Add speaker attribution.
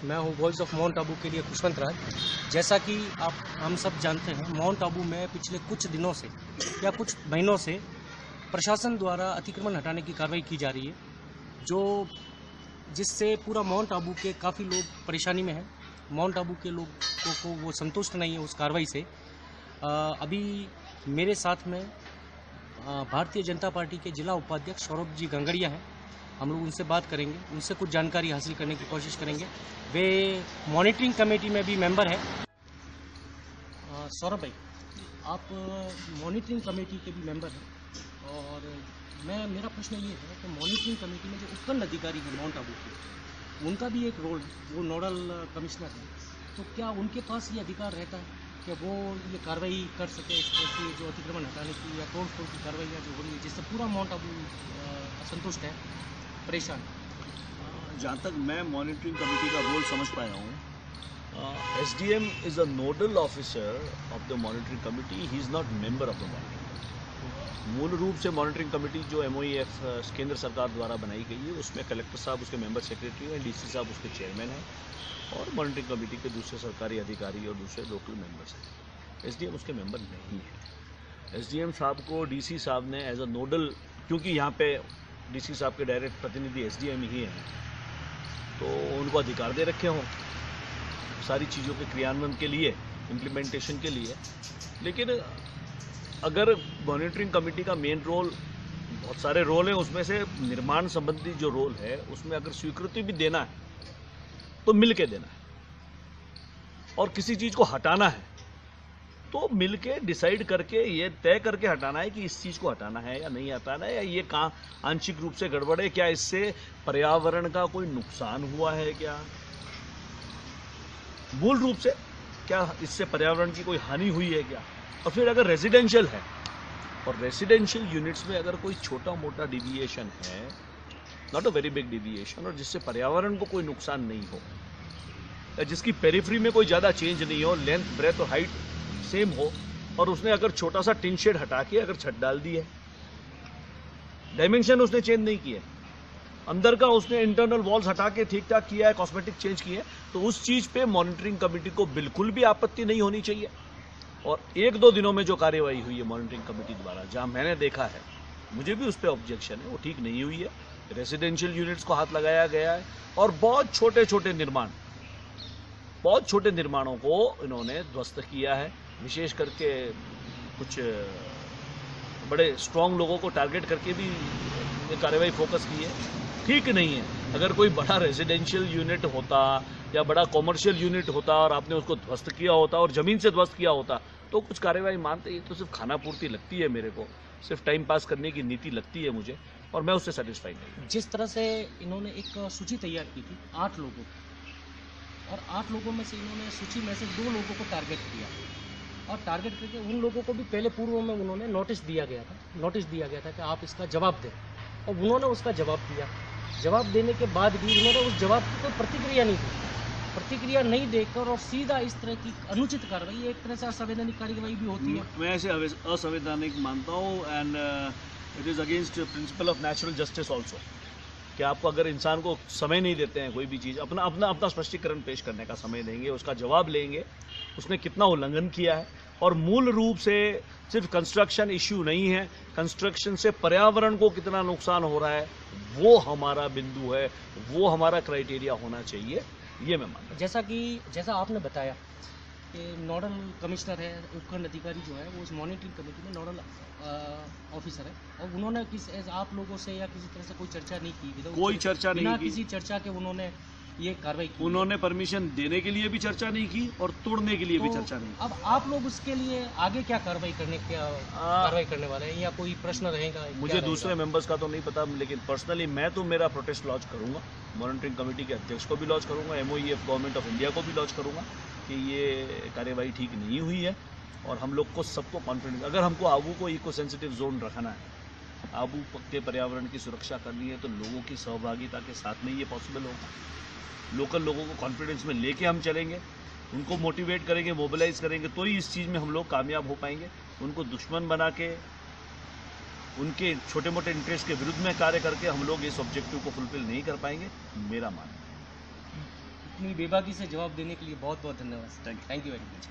Speaker 1: मैं हूँ voice of mount Abu के लिए खुशवंत राज। जैसा कि हम सब जानते हैं, माउंट आबू में पिछले कुछ दिनों से या कुछ महीनों से प्रशासन द्वारा अतिक्रमण हटाने की कार्रवाई की जा रही है, जो जिससे पूरा माउंट आबू के काफ़ी लोग परेशानी में हैं। माउंट आबू के लोगों को वो संतुष्ट नहीं है उस कार्रवाई से। अभी मेरे साथ में भारतीय जनता पार्टी के जिला उपाध्यक्ष सौरभ जी गंगड़िया हैं। हम लोग उनसे बात करेंगे, उनसे कुछ जानकारी हासिल करने की कोशिश करेंगे। वे मॉनिटरिंग कमेटी में भी मेंबर हैं। सौरभ भाई, आप मॉनिटरिंग कमेटी के भी मेंबर हैं और मेरा प्रश्न ये है कि मॉनिटरिंग कमेटी में जो उपखंड अधिकारी हैं माउंट आबू के, उनका भी एक रोल है, वो नोडल कमिश्नर है। तो क्या उनके पास ये अधिकार रहता है कि वो ये कार्रवाई कर सके इस तरह की जो अतिक्रमण हटाने की या तोड़ फोड़ की कार्रवाइयाँ जो हो रही है, जिससे पूरा माउंट आबू असंतुष्ट है, परेशान?
Speaker 2: जहाँ तक मैं मॉनिटरिंग कमेटी का रोल समझ पाया हूँ, SDM is a nodal officer of the monitoring committee, he is not member of the monitoring committee. मूल रूप से मॉनिटरिंग कमेटी जो MOEF केंद्र सरकार द्वारा बनाई गई है, उसमें कलेक्टर साहब उसके मेंबर सेक्रेटरी हैं, DC साहब उसके चेयरमैन हैं और मॉनिटरिंग कमेटी के दूसरे सरकारी अधिकारी और दूसरे लोकल मेंबर्स हैं। SDM उसके मेंबर नहीं है। SDM साहब को DC साहब ने एज अ नोडल, क्योंकि यहाँ पे DC साहब के डायरेक्ट प्रतिनिधि SDM ही हैं, तो उनको अधिकार दे रखे हों सारी चीज़ों के क्रियान्वयन के लिए, इम्प्लीमेंटेशन के लिए। लेकिन अगर मॉनिटरिंग कमेटी का मेन रोल, बहुत सारे रोल हैं, उसमें से निर्माण संबंधी जो रोल है उसमें अगर स्वीकृति भी देना है तो मिल के देना है, और किसी चीज़ को हटाना है तो मिल के डिसाइड करके ये तय करके हटाना है कि इस चीज़ को हटाना है या नहीं हटाना है, या ये कहाँ आंशिक रूप से गड़बड़ है, क्या इससे पर्यावरण का कोई नुकसान हुआ है, क्या मूल रूप से क्या इससे पर्यावरण की कोई हानि हुई है क्या। और फिर अगर रेजिडेंशियल है और रेजिडेंशियल यूनिट्स में अगर कोई छोटा मोटा डिविएशन है, not a very big deviation, और जिससे पर्यावरण को कोई नुकसान नहीं हो, या जिसकी पेरिफ्री में कोई ज़्यादा चेंज नहीं हो, लेंथ ब्रेथ और हाइट सेम हो, और उसने अगर छोटा सा टिन शेड हटा के अगर छत डाल दी है, डायमेंशन उसने चेंज नहीं किए, अंदर का उसने इंटरनल वॉल्स हटा के ठीक ठाक किया है, कॉस्मेटिक चेंज किए, तो उस चीज़ पे मॉनिटरिंग कमेटी को बिल्कुल भी आपत्ति नहीं होनी चाहिए। और 1-2 दिनों में जो कार्यवाही हुई है मॉनिटरिंग कमेटी द्वारा, जहां मैंने देखा है, मुझे भी उस पर ऑब्जेक्शन है, वो ठीक नहीं हुई है। रेजिडेंशियल यूनिट्स को हाथ लगाया गया है और बहुत छोटे छोटे निर्माणों को इन्होंने ध्वस्त किया है। विशेष करके कुछ बड़े स्ट्रॉन्ग लोगों को टारगेट करके भी ये कार्रवाई फोकस की है। ठीक नहीं है। अगर कोई बड़ा रेजिडेंशियल यूनिट होता या बड़ा कॉमर्शियल यूनिट होता और आपने उसको ध्वस्त किया होता और ज़मीन से ध्वस्त किया होता तो कुछ कार्रवाई मानते। ये तो सिर्फ खाना पूर्ति लगती है मेरे को, सिर्फ टाइम पास करने की नीति लगती है मुझे, और मैं उससे सेटिस्फाइड नहीं।
Speaker 1: जिस तरह से इन्होंने एक सूची तैयार की थी 8 लोगों की, और 8 लोगों में से इन्होंने सूची में से 2 लोगों को टारगेट किया, और टारगेट करके उन लोगों को भी पहले पूर्व में उन्होंने नोटिस दिया गया था कि आप इसका जवाब दें, और उन्होंने उसका जवाब दिया। जवाब देने के बाद भी उन्होंने उस जवाब की कोई प्रतिक्रिया नहीं देकर और सीधा इस तरह की अनुचित कार्रवाई, एक तरह से असंवैधानिक कार्रवाई भी होती है।
Speaker 2: मैं ऐसे असंवैधानिक मानता हूँ, and it is against principle of natural justice also, कि आपको अगर इंसान को समय नहीं देते हैं, कोई भी चीज़ अपना स्पष्टीकरण पेश करने का समय देंगे, उसका जवाब लेंगे, उसने कितना उल्लंघन किया है। और मूल रूप से सिर्फ कंस्ट्रक्शन इश्यू नहीं है, कंस्ट्रक्शन से पर्यावरण को कितना नुकसान हो रहा है, वो हमारा बिंदु है, वो हमारा क्राइटेरिया होना चाहिए, ये मैं मानता हूँ।
Speaker 1: जैसा आपने बताया कि नोडल कमिश्नर है, उपखंड अधिकारी जो है वो उस मॉनिटरिंग कमेटी में नोडल ऑफिसर है, और उन्होंने आप लोगों से या किसी तरह से कोई चर्चा नहीं की?
Speaker 2: कोई चर्चा नहीं की,
Speaker 1: किसी चर्चा के उन्होंने ये कार्रवाई की?
Speaker 2: उन्होंने परमिशन देने के लिए भी चर्चा नहीं की और तोड़ने के लिए भी चर्चा नहीं की।
Speaker 1: अब आप लोग उसके लिए आगे क्या कार्रवाई करने वाले हैं, या कोई प्रश्न रहेगा?
Speaker 2: मुझे दूसरे मेंबर्स का तो नहीं पता, लेकिन पर्सनली मैं तो मेरा प्रोटेस्ट लॉन्च करूंगा, मॉनिटरिंग कमेटी के अध्यक्ष को भी लॉन्च करूंगा, MOEF गवर्नमेंट ऑफ इंडिया को भी लॉन्च करूंगा कि ये कार्यवाही ठीक नहीं हुई है। और हम लोग को सबको कॉन्फिडेंस, अगर हमको आबू को इको सेंसिटिव जोन रखना है, आबू के पर्यावरण की सुरक्षा करनी है, तो लोगों की सहभागिता के साथ में ये पॉसिबल होगा। लोकल लोगों को कॉन्फिडेंस में लेके हम चलेंगे, उनको मोटिवेट करेंगे, मोबिलाइज करेंगे, तो ही इस चीज़ में हम लोग कामयाब हो पाएंगे। उनको दुश्मन बना के, उनके छोटे मोटे इंटरेस्ट के विरुद्ध में कार्य करके हम लोग इस ऑब्जेक्टिव को फुलफिल नहीं कर पाएंगे, मेरा मानना है।
Speaker 1: अपनी बेबाकी से जवाब देने के लिए बहुत बहुत धन्यवाद।
Speaker 2: Thank you.
Speaker 1: Thank you very much.